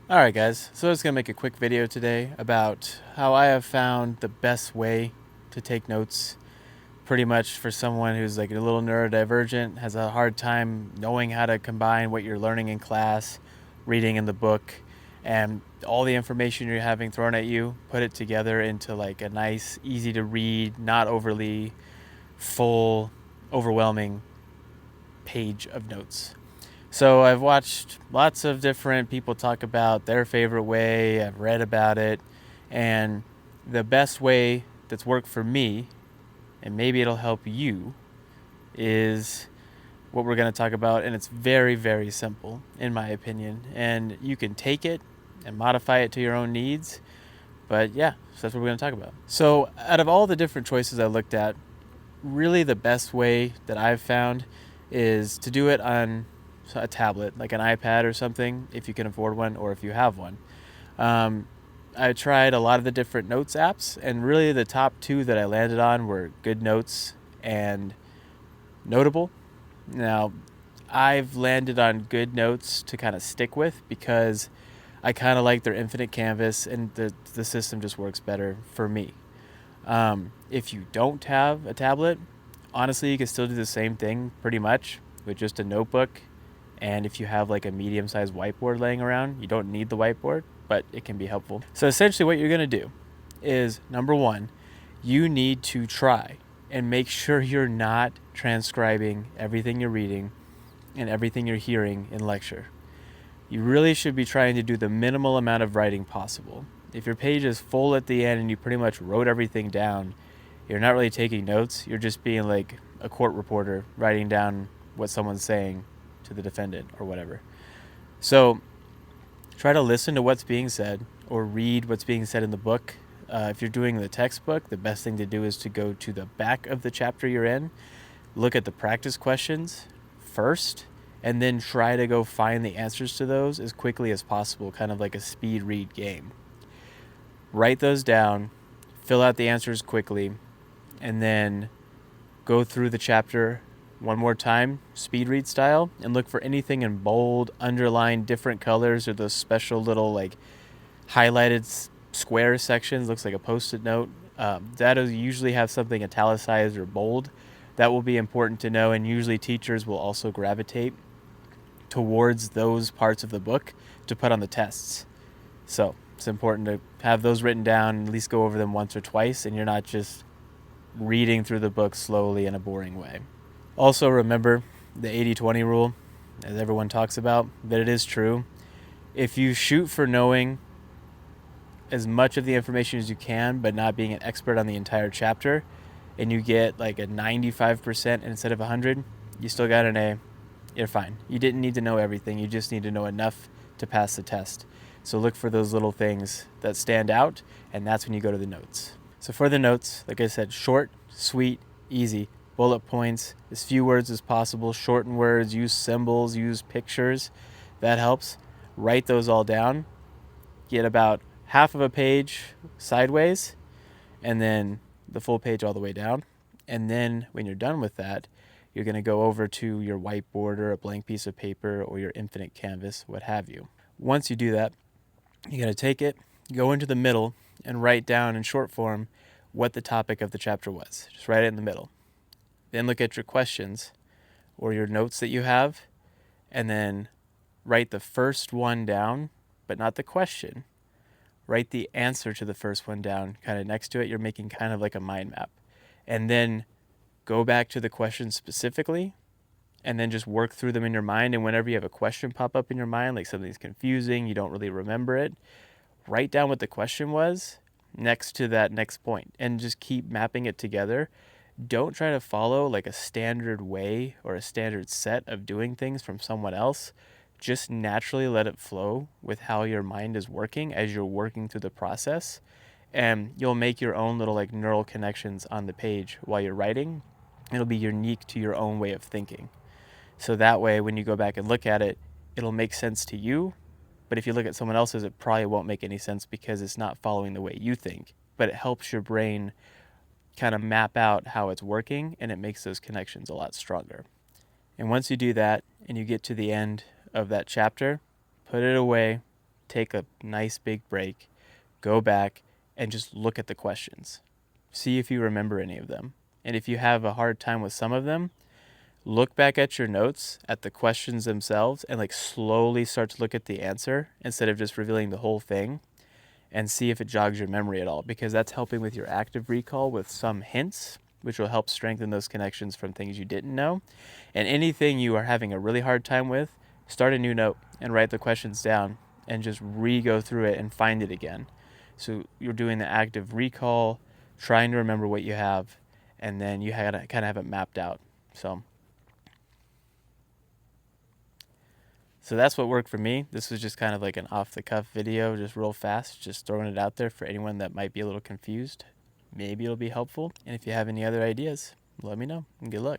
Alright guys, so I was going to make a quick video today about how I have found the best way to take notes pretty much for someone who's like a little neurodivergent, has a hard time knowing how to combine what you're learning in class, reading in the book, and all the information you're having thrown at you, put it together into like a nice, easy to read, not overly full, overwhelming page of notes. So I've watched lots of different people talk about their favorite way. I've read about it, and the best way that's worked for me, and maybe it'll help you, is what we're going to talk about. And it's very, very simple, in my opinion. And you can take it and modify it to your own needs. But yeah, so that's what we're going to talk about. So, out of all the different choices I looked at, really the best way that I've found is to do it on a tablet, like an iPad or something, if you can afford one or if you have one. Um, I tried a lot of the different notes apps, and really the top two that I landed on were Good Notes and Notable. Now, I've landed on Good Notes to kind of stick with because I kind of like their infinite canvas, and the system just works better for me. If you don't have a tablet, honestly, you can still do the same thing pretty much with just a notebook. And if you have like a medium sized whiteboard laying around, you don't need the whiteboard, but it can be helpful. So essentially, what you're going to do is number one, you need to try and make sure you're not transcribing everything you're reading and everything you're hearing in lecture. You really should be trying to do the minimal amount of writing possible. If your page is full at the end and you pretty much wrote everything down, you're not really taking notes. You're just being like a court reporter writing down what someone's saying to the defendant or whatever. So try to listen to what's being said or read what's being said in the book. If you're doing the textbook, the best thing to do is to go to the back of the chapter you're in, look at the practice questions first, and then try to go find the answers to those as quickly as possible, kind of like a speed read game. Write those down, fill out the answers quickly, and then go through the chapter one more time, speed read style, and look for anything in bold, underlined, different colors, or those special little like highlighted square sections. Looks like a post-it note. That'll usually have something italicized or bold. That will be important to know, and usually teachers will also gravitate towards those parts of the book to put on the tests. So it's important to have those written down, at least go over them once or twice, and you're not just reading through the book slowly in a boring way. Also, remember the 80-20 rule, as everyone talks about, that it is true. If you shoot for knowing as much of the information as you can, but not being an expert on the entire chapter, and you get like a 95% instead of 100, you still got an A. You're fine. You didn't need to know everything. You just need to know enough to pass the test. So look for those little things that stand out, and that's when you go to the notes. So for the notes, like I said, short, sweet, easy. Bullet points, as few words as possible, shorten words, use symbols, use pictures. That helps. Write those all down. Get about half of a page sideways, and then the full page all the way down. And then when you're done with that, you're going to go over to your whiteboard or a blank piece of paper or your infinite canvas, what have you. Once you do that, you're going to take it, go into the middle, and write down in short form what the topic of the chapter was. Just write it in the middle. Then look at your questions or your notes that you have, and then write the first one down, but not the question. Write the answer to the first one down kind of next to it. You're making kind of like a mind map. And then go back to the question specifically, and then just work through them in your mind. And whenever you have a question pop up in your mind, like something's confusing, you don't really remember it, write down what the question was next to that next point and just keep mapping it together. Don't try to follow like a standard way or a standard set of doing things from someone else. Just naturally let it flow with how your mind is working as you're working through the process. And you'll make your own little like neural connections on the page while you're writing. It'll be unique to your own way of thinking. So that way, when you go back and look at it, it'll make sense to you. But if you look at someone else's, it probably won't make any sense because it's not following the way you think. But it helps your brain kind of map out how it's working, and it makes those connections a lot stronger. And once you do that and you get to the end of that chapter, put it away, take a nice big break, go back, and just look at the questions. See if you remember any of them. And if you have a hard time with some of them, look back at your notes, at the questions themselves, and like slowly start to look at the answer instead of just revealing the whole thing, and see if it jogs your memory at all, because that's helping with your active recall with some hints, which will help strengthen those connections from things you didn't know. And anything you are having a really hard time with, start a new note and write the questions down and just re-go through it and find it again. So you're doing the active recall, trying to remember what you have, and then you kind of have it mapped out. So that's what worked for me. This was just kind of like an off-the-cuff video, just real fast, just throwing it out there for anyone that might be a little confused. Maybe it'll be helpful. And if you have any other ideas, let me know. And good luck.